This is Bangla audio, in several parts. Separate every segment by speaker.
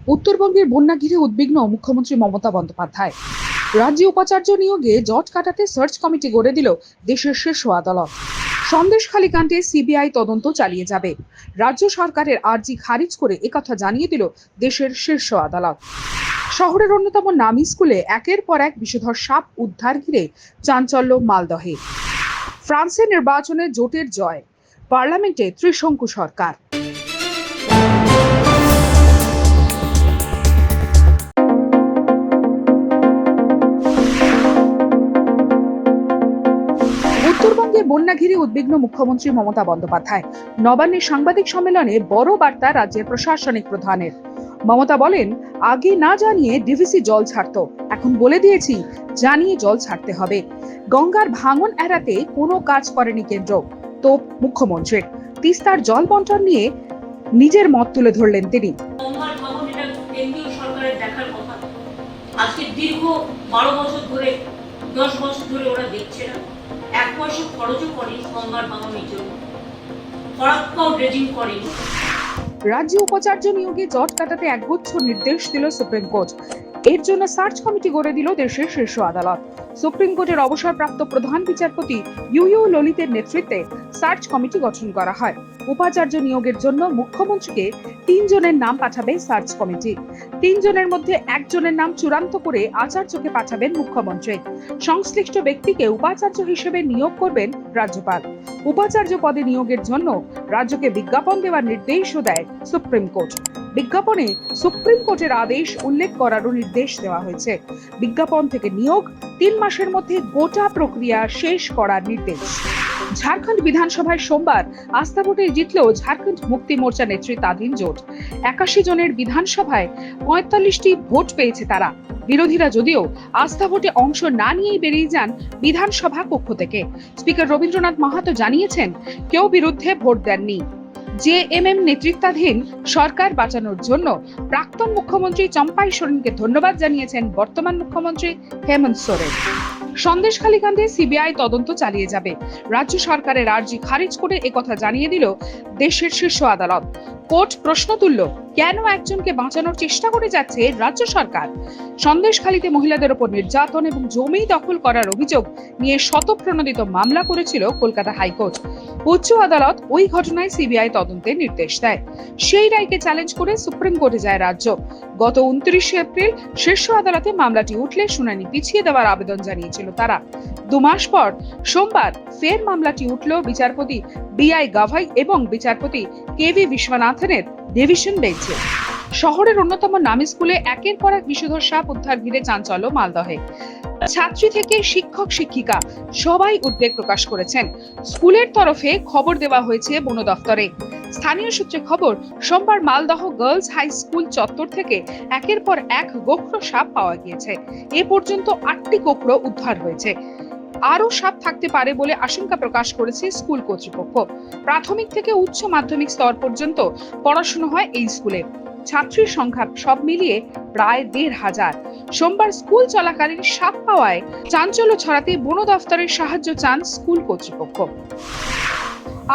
Speaker 1: উত্তরবঙ্গের বন্যা ঘিরে উদ্বিগ্ন মুখ্যমন্ত্রী মমতা বন্দ্যোপাধ্যায়। রাজ্য উপাচার্য নিয়োগে জট কাটাতে সার্চ কমিটি গড়ে দিল দেশের শীর্ষ আদালত। সন্দেশখালী কাণ্ডে সিবিআই তদন্ত চালিয়ে যাবে। রাজ্য সরকারের আর্জি খারিজ করে একথা জানিয়ে দিল দেশের শীর্ষ আদালত। শহরের অন্যতম নামী স্কুলে একের পর এক বিষধর সাপ উদ্ধার ঘিরে চাঞ্চল্য মালদহে। ফ্রান্সের নির্বাচনে জোটের জয়, পার্লামেন্টে ত্রিশঙ্কু সরকার। উত্তরবঙ্গে বন্যা ঘিরে উদ্বিগ্ন মুখ্যমন্ত্রী মমতা বন্দ্যোপাধ্যায়। নবান্নের সাংবাদিক সম্মেলনে বড় বার্তা রাজ্যের প্রশাসনিক প্রধানের। মমতা বলেন, আগে না জানিয়ে ডিভিসি জল ছাড়তো, এখন বলে দিয়েছি জানিয়ে জল ছাড়তে হবে। গঙ্গার ভাঙন এড়াতে কোনো কাজ করেনি কেন্দ্র, তো মুখ্যমন্ত্রীর। তিস্তার জল বন্টন নিয়ে নিজের মত তুলে ধরলেন তিনি।
Speaker 2: আজকে দীর্ঘ 12 বছর ধরে 10 বছর ধরে ওরা দেখছে না, 1 পয়সা খরচও করেনি গঙ্গার ভাঙনের জন্য, ফরাক্কাও ড্রেজিং করেনি।
Speaker 1: রাজ্য উপাচার্য নিয়োগে জট কাটাতে একগুচ্ছ নির্দেশ দিল সুপ্রিম কোর্ট। এর জন্য সার্চ কমিটি গড়ে দিল দেশের শীর্ষ আদালত। সুপ্রিম কোর্টের অবসরপ্রাপ্ত প্রধান বিচারপতি ইউ ললিতের নেতৃত্বে সার্চ কমিটি গঠন করা হয়। উপাচার্য নিয়োগের জন্য মুখ্যমন্ত্রীকে 3 জনের নাম পাঠাবে সার্চ কমিটি। 3 জনের মধ্যে একজনের নাম চূড়ান্ত করে আচার্যকে পাঠাবেন মুখ্যমন্ত্রী। সংশ্লিষ্ট ব্যক্তিকে উপাচার্য হিসেবে নিয়োগ করবেন রাজ্যপাল। উপাচার্য পদে নিয়োগের জন্য রাজ্যকে বিজ্ঞাপন দেওয়ার নির্দেশও দেয় সুপ্রিম কোর্ট। বিজ্ঞাপনে সুপ্রিম কোর্টের আদেশ উল্লেখ করারও নির্দেশ দেওয়া হয়েছে। বিজ্ঞাপন থেকে নিয়োগ 3 মাসের মধ্যে গোটা প্রক্রিয়া শেষ করার নির্দেশ। ঝাড়খণ্ড বিধানসভায় সোমবার আস্থা ভোটে জিতল ঝাড়খণ্ড মুক্তি মোর্চা নেতৃত্বাধীন জোট। 81 জনের বিধানসভায় 45টি ভোট পেয়েছে তারা। বিরোধীরা যদিও আস্থা ভোটে অংশ না নিয়েই বেরিয়ে যান বিধানসভা কক্ষ থেকে। স্পিকার রবীন্দ্রনাথ মাহাতো জানিয়েছেন, কেউ বিরুদ্ধে ভোট দেননি। জেএমএম নেতৃত্বাধীন সরকার বাঁচানোর জন্য প্রাক্তন মুখ্যমন্ত্রী চম্পাই সোরেনকে ধন্যবাদ জানিয়েছেন বর্তমান মুখ্যমন্ত্রী হেমন্ত সোরেন। সন্দেশখালী কাণ্ডে সিবিআই তদন্ত চালিয়ে যাবে। রাজ্য সরকারের আর্জি খারিজ করে একথা জানিয়ে দিল দেশের শীর্ষ আদালত। কোর্ট প্রশ্ন তুলল, কেন একজনকে বাঁচানোর চেষ্টা করে যাচ্ছে রাজ্য সরকার? সন্দেশখালীতে মহিলাদের উপর নির্যাতন এবং জমি দখল করার অভিযোগ নিয়ে শতপ্রণোদিত মামলা করেছিল কলকাতা হাইকোর্ট। উচ্চ আদালত ওই ঘটনায় সিবিআই তদন্তের নির্দেশ দেয়। সেই রায়কে চ্যালেঞ্জ করে সুপ্রিম কোর্টে যায় রাজ্য। গত 29 এপ্রিল শীর্ষ আদালতে মামলাটি উঠলে শুনানি পিছিয়ে দেওয়ার আবেদন জানিয়েছিল তারা। 2 মাস পর সোমবার ফের মামলাটি উঠল বিচারপতি বিআই গাভাই এবং বিচারপতি কেভি বিশ্বনাথনের ডিভিশন বেঞ্চে। শহরের অন্যতম নামী স্কুলে একের পর এক বিষধর সাপ উদ্ধার ঘিরে চাঞ্চল্য মালদহে। ছাত্রী থেকে শিক্ষক শিক্ষিকা সবাই উদ্বেগ প্রকাশ করেছেন। স্কুলের তরফে খবর দেওয়া হয়েছে বন দফতরে। স্থানীয় সূত্রে খবর, সোমবার মালদহ গার্লস হাই স্কুল চত্বর থেকে একের পর এক গোখরো সাপ পাওয়া গিয়েছে। এ পর্যন্ত 8টি গোখরো উদ্ধার হয়েছে। আরো সাপ থাকতে পারে বলে আশঙ্কা প্রকাশ করেছে স্কুল কর্তৃপক্ষ। প্রাথমিক থেকে উচ্চ মাধ্যমিক স্তর পর্যন্ত পড়াশোনা হয় এই স্কুলে। ছাত্রীর সংখ্যা সব মিলিয়ে প্রায় 1,500। সোমবার স্কুল চলাকালীন সাপ পাওয়ায় চাঞ্চল্য ছড়াতে বন দফতরের সাহায্য চান স্কুল কর্তৃপক্ষ।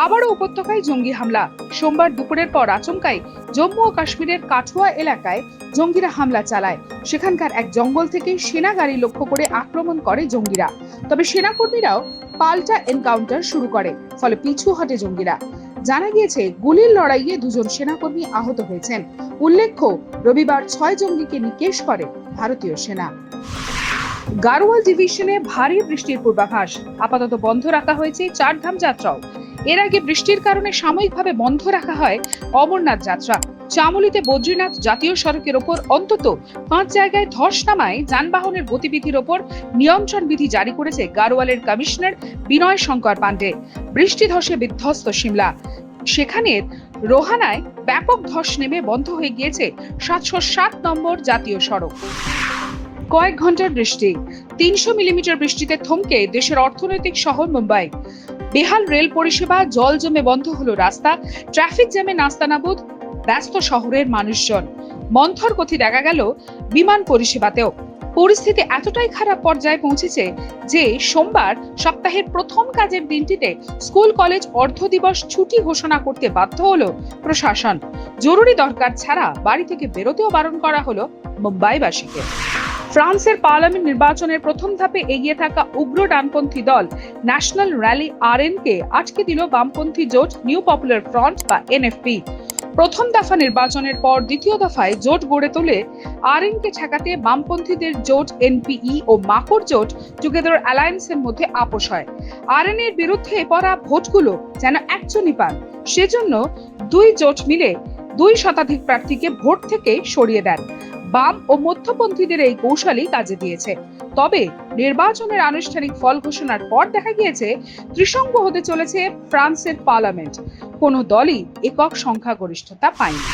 Speaker 1: আবারও উপত্যকায় জঙ্গি হামলা। সোমবার দুপুরের পর আচমকাই জম্মু ও কাশ্মীরের কাঠুয়া এলাকায় জঙ্গিরা হামলা চালায়। সেখানকার এক জঙ্গল থেকে সেনা গাড়ি লক্ষ্য করে আক্রমণ করে জঙ্গিরা। তবে সেনাকর্মীরাও পাল্টা এনকাউন্টার শুরু করে, ফলে পিছু হটে জঙ্গিরা। জানা গিয়েছে, গুলির লড়াইয়ে 2 জন সেনাকর্মী আহত হয়েছেন। উল্লেখ্য, রবিবার 6 জঙ্গিকে নিকেশ করে ভারতীয় সেনা। গাড়োয়াল ডিভিশনে ভারী বৃষ্টির পূর্বাভাস। আপাতত বন্ধ রাখা হয়েছে 4 ধাম যাত্রাও। এর আগে বৃষ্টির কারণে সাময়িকভাবে বন্ধ রাখা হয় অমরনাথ যাত্রা। চামুলিতে বদ্রীনাথ জাতীয় সড়কের ওপর অন্তত 5 জায়গায় ধস নামায় যানবাহনের গতিবিধির ওপর নিয়ন্ত্রণ বিধি জারি করেছে গাড়োয়ালের কমিশনার বিনয় শঙ্কর পাণ্ডে। বৃষ্টি ধসে বিধ্বস্ত সিমলা। সেখানে রোহানায় ব্যাপক ধস নেমে বন্ধ হয়ে গিয়েছে 707 নম্বর জাতীয় সড়ক। কয়েক ঘন্টার বৃষ্টি, 300 মিলিমিটার বৃষ্টিতে থমকে দেশের অর্থনৈতিক শহর মুম্বাই। বেহাল রেল পরিষেবা, জল জমে বন্ধ হলো রাস্তা, ট্রাফিক জ্যামে নাস্তানাবুদ ব্যস্ত শহরের মানুষজন। মন্থর গতি দেখা গেল বিমান পরিষেবাতেও। পরিস্থিতি এতটাই খারাপ পর্যায়ে পৌঁছেছে যে সোমবার সপ্তাহের প্রথম কাজের দিনটিতে স্কুল কলেজ অর্ধ দিবস ছুটি ঘোষণা করতে বাধ্য হলো প্রশাসন। জরুরি দরকার ছাড়া বাড়ি থেকে বেরোতেও বারণ করা হলো মুম্বাইবাসীকে। ফ্রান্সের পার্লামেন্ট নির্বাচনের প্রথম ধাপে এগিয়ে থাকা উগ্র ডানপন্থী দল ন্যাশনাল র্যালি আরএনকে আটকে দিল বামপন্থী জোট নিউ পপুলার ফ্রন্ট বা এনএফপি। প্রথম দফা নির্বাচনের পর দ্বিতীয় দফায় জোট গড়ে তোলে আরএনকে ঠেকাতে বামপন্থীদের জোট এনপিই ও মাকড় জোট টুগেদার অ্যালায়েন্সের মধ্যে আপোষ হয়। আরএন এর বিরুদ্ধে পড়া ভোটগুলো যেন একজনই পান, সেজন্য দুই জোট মিলে 2 শতাধিক প্রার্থীকে ভোট থেকে সরিয়ে দেন। বাম ও মধ্যপন্থীদের এই কৌশলই কাজে দিয়েছে। তবে নির্বাচনের আনুষ্ঠানিক ফল ঘোষণার পর দেখা গিয়েছে ত্রিসঙ্গ হতে চলেছে ফ্রান্সের পার্লামেন্ট। কোনো দলই একক সংখ্যাগরিষ্ঠতা পায়নি।